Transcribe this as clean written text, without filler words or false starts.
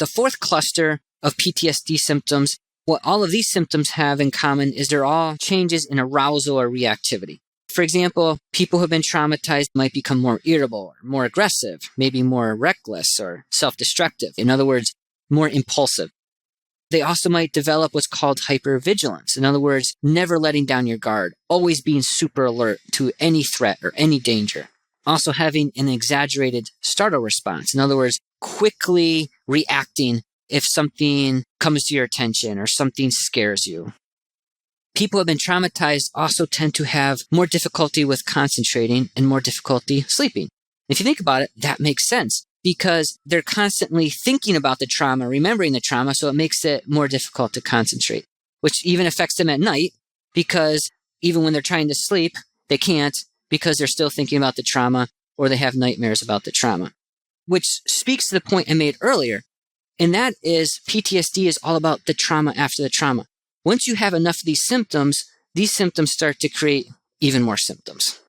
The fourth cluster of PTSD symptoms, what all of these symptoms have in common is they're all changes in arousal or reactivity. For example, people who have been traumatized might become more irritable, or more aggressive, maybe more reckless or self-destructive. In other words, more impulsive. They also might develop what's called hypervigilance. In other words, never letting down your guard, always being super alert to any threat or any danger. Also having an exaggerated startle response. In other words, quickly reacting if something comes to your attention or something scares you. People who have been traumatized also tend to have more difficulty with concentrating and more difficulty sleeping. If you think about it, that makes sense because they're constantly thinking about the trauma, remembering the trauma, so it makes it more difficult to concentrate, which even affects them at night because even when they're trying to sleep, they can't because they're still thinking about the trauma or they have nightmares about the trauma, which speaks to the point I made earlier. And that is PTSD is all about the trauma after the trauma. Once you have enough of these symptoms start to create even more symptoms.